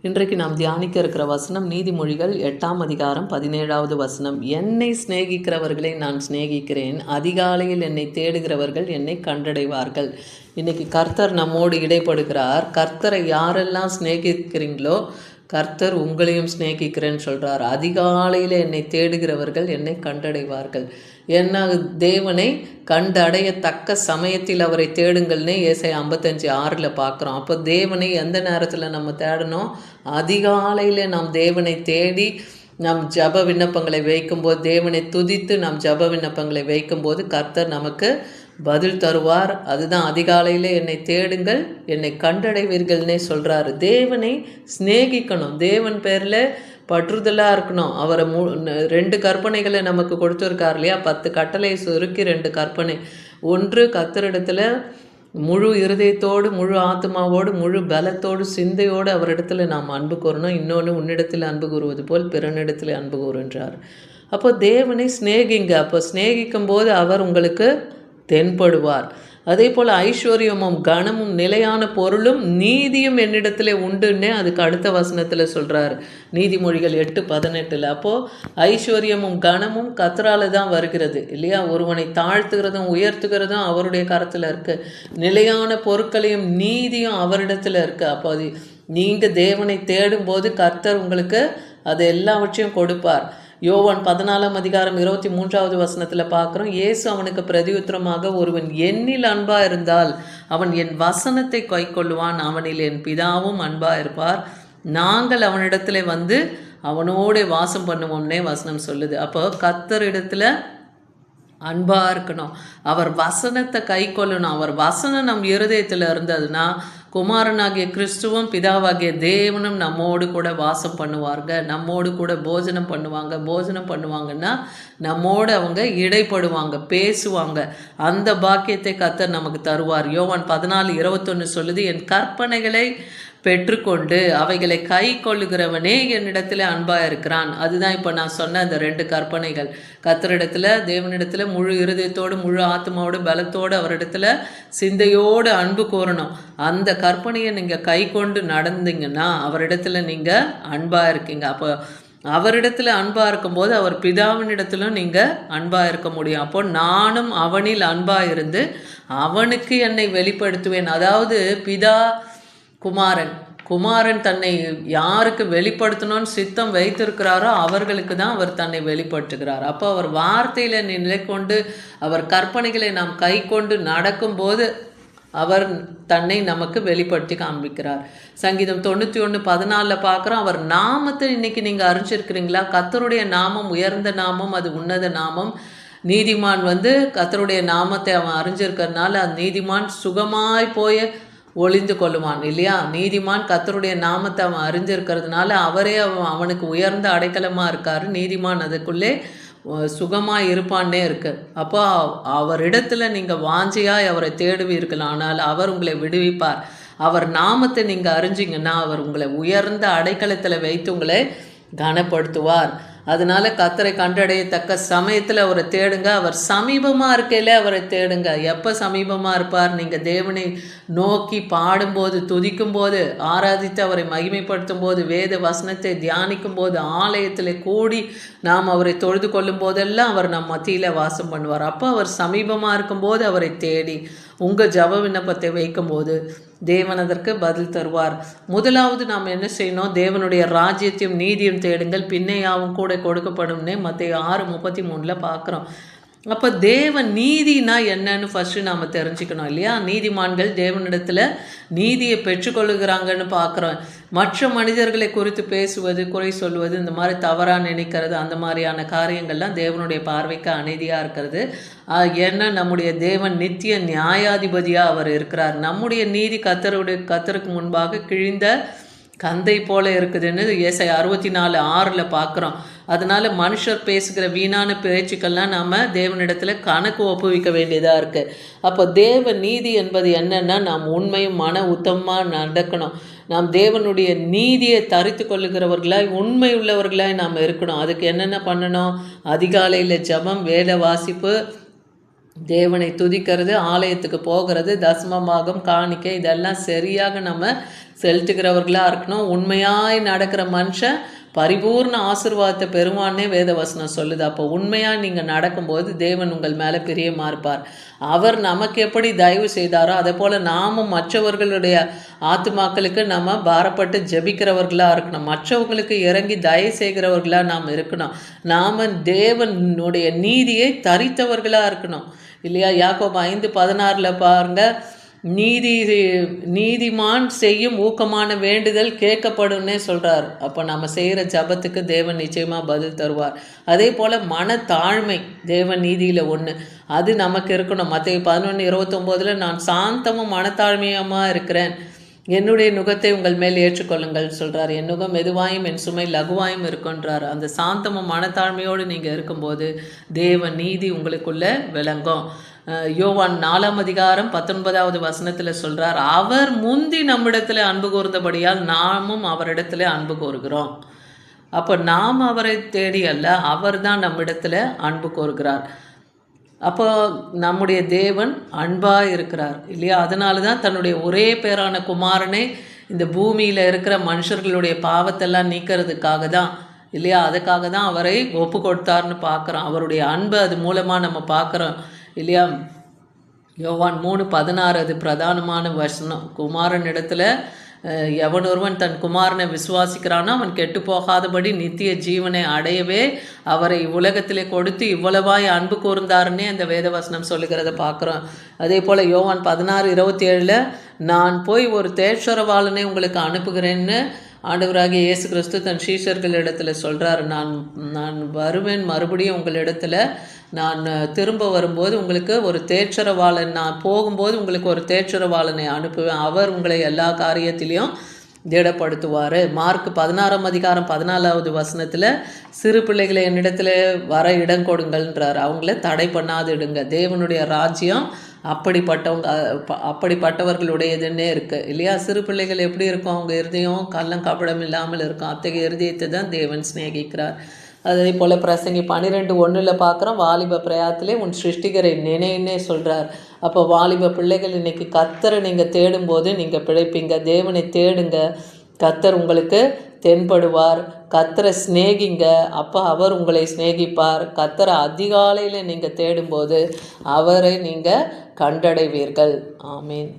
இன்றைக்கு நாம் தியானிக்க இருக்கிற வசனம் நீதிமொழிகள் 8ஆம் அதிகாரம் 17வது வசனம். என்னை சிநேகிக்கிறவர்களை நான் சிநேகிக்கிறேன், அதிகாலையில் என்னை தேடுகிறவர்கள் என்னை கண்டடைவார்கள். இன்னைக்கு கர்த்தர் நம்மோடு இடைப்படுகிறார். கர்த்தரை யாரெல்லாம் சிநேகிக்கிறீங்களோ கர்த்தர் உங்களையும் சிநேகிக்கிறேன்னு சொல்கிறார். அதிகாலையில் என்னை தேடுகிறவர்கள் என்னை கண்டடைவார்கள். என்ன தேவனை கண்டடையத்தக்க சமயத்தில் அவரை தேடுங்கள்னே ஏசாயா 55:6 பார்க்குறோம். அப்போ தேவனை எந்த நேரத்தில் நம்ம தேடணும்? அதிகாலையில் நாம் தேவனை தேடி நம் ஜப விண்ணப்பங்களை வைக்கும்போது, தேவனை துதித்து நம் ஜப விண்ணப்பங்களை வைக்கும்போது கர்த்தர் நமக்கு பதில் தருவார். அதுதான் அதிகாலையில் என்னை தேடுங்கள் என்னை கண்டடைவீர்கள்னே சொல்கிறாரு. தேவனை சிநேகிக்கணும், தேவன் பேரில் பற்றுதலாக இருக்கணும். அவரை 2 கற்பனைகளை நமக்கு கொடுத்துருக்கார் இல்லையா? 10 கட்டளை சுருக்கி 2 கற்பனை. ஒன்று, கர்த்தரிடத்தில் முழு இருதயத்தோடு, முழு ஆத்மாவோடு, முழு பலத்தோடு, சிந்தையோடு அவரிடத்துல நாம் அன்பு கூறணும். இன்னொன்று, உன்னிடத்தில் அன்பு கூறுவது போல் பிறனிடத்தில் அன்பு கூறுன்றார். அப்போ தேவனை சிநேகிங்க. அப்போ சிநேகிக்கும் போது அவர் உங்களுக்கு தென்படுவார். அதே போல் ஐஸ்வர்யமும் கனமும் நிலையான பொருளும் நீதியும் என்னிடத்துல உண்டுன்னே அதுக்கு அடுத்த வசனத்தில் சொல்கிறார், நீதிமொழிகள் 8:18. அப்போது ஐஸ்வர்யமும் கனமும் கர்த்தரால தான் வருகிறது இல்லையா? ஒருவனை தாழ்த்துகிறதும் உயர்த்துகிறதும் அவருடைய கரத்தில் இருக்குது. நிலையான பொருட்களையும் நீதியும் அவரிடத்துல இருக்குது. அப்போ அது நீங்கள் தேவனை தேடும்போது கர்த்தர் உங்களுக்கு அது எல்லாவற்றையும் கொடுப்பார். யோவான் 14ஆம் அதிகாரம் 23வது வசனத்தில் பார்க்குறோம், இயேசு அவனுக்கு பிரதியுத்தரமாக, ஒருவன் என்னில் அன்பாக இருந்தால் அவன் என் வசனத்தை கைக்கொள்ளுவான், அவனில் என் பிதாவும் அன்பாக இருப்பார், நாங்கள் அவனிடத்துல வந்து அவனோட வாசம் பண்ணுவோம்னே வசனம் சொல்லுது. அப்போ கர்த்தரிடத்துல அன்பாக இருக்கணும், அவர் வசனத்தை கை கொள்ளணும். அவர் வசனம் நம் இருதயத்தில் இருந்ததுன்னா குமாரனாகிய கிறிஸ்துவும் பிதாவாகிய தேவனும் நம்மோடு கூட வாசம் பண்ணுவாங்க, நம்மோடு கூட போஜனம் பண்ணுவாங்க. போஜனம் பண்ணுவாங்கன்னா நம்மோடு அவங்க இடைப்படுவாங்க, பேசுவாங்க. அந்த பாக்கியத்தை கர்த்தர் நமக்கு தருவார். யோவான் 14:21 சொல்லுது, என் கற்பனைகளை பெற்றுக்கொண்டு அவைகளை கை கொள்ளுகிறவனே என்னிடத்துல அன்பாக இருக்கிறான். அதுதான் இப்போ நான் சொன்ன அந்த 2 கற்பனைகள். கர்த்தரிடத்துல, தேவனிடத்துல முழு இருதயத்தோடு, முழு ஆத்மாவோடு, பலத்தோடு, அவரிடத்துல சிந்தையோடு அன்பு கூறணும். அந்த கற்பனையை நீங்கள் கை கொண்டு நடந்தீங்கன்னா அவரிடத்துல நீங்கள் அன்பாக இருக்கீங்க. அப்போ அவரிடத்துல அன்பாக இருக்கும்போது அவர் பிதாவினிடத்திலும் நீங்கள் அன்பாக இருக்க முடியும். அப்போ நானும் அவனில் அன்பாக இருந்து அவனுக்கு என்னை வெளிப்படுத்துவேன். அதாவது பிதா குமாரன் தன்னை யாருக்கு வெளிப்படுத்தணும்னு சித்தம் வைத்திருக்கிறாரோ அவர்களுக்கு தான் அவர் தன்னை வெளிப்படுத்துகிறார். அப்போ அவர் வார்த்தையில் நிலை கொண்டு அவர் கற்பனைகளை நாம் கை கொண்டு நடக்கும்போது அவர் தன்னை நமக்கு வெளிப்படுத்தி காண்பிக்கிறார். சங்கீதம் 91:14 பார்க்குறோம், அவர் நாமத்தை இன்னைக்கு நீங்கள் அறிஞ்சிருக்கிறீங்களா? கர்த்தருடைய நாமம் உயர்ந்த நாமம், அது உன்னத நாமம். நீதிமான் கர்த்தருடைய நாமத்தை அவன் அறிஞ்சிருக்கிறதுனால அந்த நீதிமான் சுகமாய் போய் ஒளிந்து கொள்ளுவான் இல்லையா? நீதிமான் கர்த்தருடைய நாமத்தை அவன் அறிஞ்சிருக்கிறதுனால அவரே அவனுக்கு உயர்ந்த அடைக்கலமாக இருக்கார். நீதிமான் அதுக்குள்ளே சுகமாக இருப்பான்னே இருக்கு. அப்போ அவரிடத்துல நீங்கள் வாஞ்சியாய் அவரை தேடுவீர்கள், ஆனால் அவர் உங்களை விடுவிப்பார். அவர் நாமத்தை நீங்கள் அறிஞ்சிங்கன்னா அவர் உங்களை உயர்ந்த அடைக்கலத்தில் வைத்து உங்களை கனப்படுத்துவார். அதனால கர்த்தரை கண்டடையத்தக்க சமயத்தில் அவரை தேடுங்க. அவர் சமீபமாக இருக்கையில் அவரை தேடுங்க. எப்போ சமீபமாக இருப்பார்? நீங்கள் தேவனை நோக்கி பாடும்போது, துதிக்கும் போது, ஆராதித்து அவரை மகிமைப்படுத்தும் போது, வேத வசனத்தை தியானிக்கும் போது, ஆலயத்தில் கூடி நாம் அவரை தொழுது கொள்ளும் போதெல்லாம் அவர் நம் மத்தியில் வாசம் பண்ணுவார். அப்போ அவர் சமீபமாக இருக்கும்போது அவரை தேடி உங்கள் ஜப விண்ணப்பத்தை வைக்கும்போது தேவன் அதற்கு பதில் தருவார். முதலாவது நாம் என்ன செய்யணும்? தேவனுடைய ராஜ்யத்தையும் நீதியும் தேடுங்கள், பின்னையாவும் கூட கொடுக்கப்படும்னே மத்தேயு 6:33 பார்க்குறோம். அப்போ தேவன் நீதினா என்னன்னு ஃபஸ்ட்டு நாம் தெரிஞ்சுக்கணும் இல்லையா? நீதிமான்கள் தேவனிடத்தில் நீதியை பெற்றுக்கொள்ளுகிறாங்கன்னு பார்க்குறோம். மற்ற மனிதர்களை குறித்து பேசுவது, குறை சொல்வது, இந்த மாதிரி தவறாக நினைக்கிறது, அந்த மாதிரியான காரியங்கள்லாம் தேவனுடைய பார்வைக்கு அநீதியாக இருக்கிறது. ஏன்னா நம்முடைய தேவன் நித்திய நியாயாதிபதியாக அவர் இருக்கிறார். நம்முடைய நீதி கர்த்தருக்கு முன்பாக கிழிந்த கந்தை போல இருக்குதுன்னு ஏசாயா 64:6 பார்க்குறோம். அதனால் மனுஷர் பேசுகிற வீணான பேச்சுக்கள்லாம் நாம் தேவனிடத்தில் கணக்கு ஒப்புவிக்க வேண்டியதாக இருக்குது. அப்போ தேவ நீதி என்பது என்னென்னா, நாம் உண்மையும் மன உத்தமமாக நடக்கணும். நாம் தேவனுடைய நீதியை தரித்து கொள்ளுகிறவர்களாய், உண்மை உள்ளவர்களாய் நாம் இருக்கணும். அதுக்கு என்னென்ன பண்ணணும்? அதிகாலையில் ஜபம், வேத வாசிப்பு, தேவனை துதிக்கிறது, ஆலயத்துக்கு போகிறது, தசமபாகம், காணிக்கை இதெல்லாம் சரியாக நம்ம செலுத்துகிறவர்களாக இருக்கணும். உண்மையாய் நடக்கிற மனுஷன் பரிபூர்ண ஆசீர்வாதத்தை பெறுவான்னே வேதவசனம் சொல்லுது. அப்போ உண்மையாக நீங்கள் நடக்கும்போது தேவன் உங்கள் மேலே பிரியமாக இருப்பார். அவர் நமக்கு எப்படி தயவு செய்தாரோ அதே போல் நாமும் மற்றவர்களுடைய ஆத்துமாக்களுக்கு நம்ம பாரப்பட்டு ஜெபிக்கிறவர்களாக இருக்கணும். மற்றவங்களுக்கு இறங்கி தயவு செய்கிறவர்களாக நாம் இருக்கணும். நாம் தேவனுடைய நீதியை தரித்தவர்களாக இருக்கணும் இல்லையா? யாக்கோபு 5:16 பாருங்க, நீதிமான் செய்யும் ஊக்கமான வேண்டுதல் கேட்கப்படும்னே சொல்கிறார். அப்போ நம்ம செய்கிற ஜபத்துக்கு தேவன் நிச்சயமாக பதில் தருவார். அதே போல் மனத்தாழ்மை தேவன் நீதியில் ஒன்று, அது நமக்கு இருக்கணும். மத்தேயு 11:29 நான் சாந்தமும் மனத்தாழ்மையுமாக இருக்கிறேன், என்னுடைய நுகத்தை உங்கள் மேல் ஏற்றுக்கொள்ளுங்கள் சொல்கிறார். என் நுகம் மெதுவாயும் என் சுமை லகுவாயும் இருக்குன்றார். அந்த சாந்தமும் மனத்தாழ்மையோடு நீங்கள் இருக்கும்போது தேவ நீதி உங்களுக்குள்ளே விளங்கும். யோவான் 4:19 சொல்கிறார், அவர் முந்தி நம்மிடத்தில் அன்பு கூர்ந்தபடியால் நாமும் அவரிடத்துல அன்பு கூறுகிறோம். அப்போ நாம் அவரை தேடி அல்ல, அவர் தான் நம்மிடத்தில் அன்பு கூறுகிறார். அப்போ நம்முடைய தேவன் அன்பாக இருக்கிறார் இல்லையா? அதனால தான் தன்னுடைய ஒரே பேரான குமாரனை இந்த பூமியில் இருக்கிற மனுஷர்களுடைய பாவத்தெல்லாம் நீக்கிறதுக்காக தான் இல்லையா? அதுக்காக தான் அவரை ஒப்பு கொடுத்தார்னு பார்க்குறோம். அவருடைய அன்பை அது மூலமாக நம்ம பார்க்குறோம் இல்லையா? யோவான் 3:16 அது பிரதானமான வசனம். குமாரன் இடத்துல எவனொருவன் தன் குமாரனை விசுவாசிக்கிறானோ அவன் கெட்டு போகாதபடி நித்திய ஜீவனை அடையவே அவரை உலகத்திலே கொடுத்து இவ்வளவாய் அன்பு கூர்ந்தாருன்னே அந்த வேதவசனம் சொல்லுகிறத பார்க்குறோம். அதே போல் யோவான் 16:27 நான் போய் ஒரு தேற்றரவாளனை உங்களுக்கு அனுப்புகிறேன்னு ஆண்டவராகிய இயேசு கிறிஸ்து தன் சீஷர்களிடத்தில் சொல்கிறார். நான் வருவேன் மறுபடியும் உங்களிடத்துல, நான் திரும்ப வரும்போது உங்களுக்கு ஒரு தேற்றரவாளன், நான் போகும்போது உங்களுக்கு ஒரு தேற்றரவாளனை அனுப்புவேன், அவர் உங்களை எல்லா காரியத்திலையும் திடப்படுத்துவார். மார்க் 16:14 சிறு பிள்ளைகளை என்னிடத்துல வர இடம் கொடுங்கள்ன்றார். அவங்கள தடை பண்ணாது இடுங்க. தேவனுடைய ராஜ்யம் அப்படிப்பட்டவர்களுடையதுன்னே இருக்குது இல்லையா? சிறு பிள்ளைகள் எப்படி இருக்கும்? அவங்க இருதயம் கள்ளம் கபடம் இல்லாமல் இருக்கும். அத்தகைய இருதயத்தை தான் தேவன் சிநேகிக்கிறார். அதே போல் பிரசங்கி 12:1 பார்க்குறோம், வாலிப பிரயாத்திலே உன் சிருஷ்டிகரை நினைன்னே சொல்கிறார். அப்போ வாலிப பிள்ளைகள் இன்றைக்கி கர்த்தரை நீங்கள் தேடும்போது நீங்கள் பிழைப்பீங்க. தேவனை தேடுங்க, கர்த்தர் உங்களுக்கு தென்படுவார். கர்த்தரை சிநேகிங்க, அப்போ அவர் உங்களை சிநேகிப்பார். கர்த்தரை அதிகாலையில் நீங்கள் தேடும்போது அவரை நீங்கள் கண்டடைவீர்கள். ஆமீன்.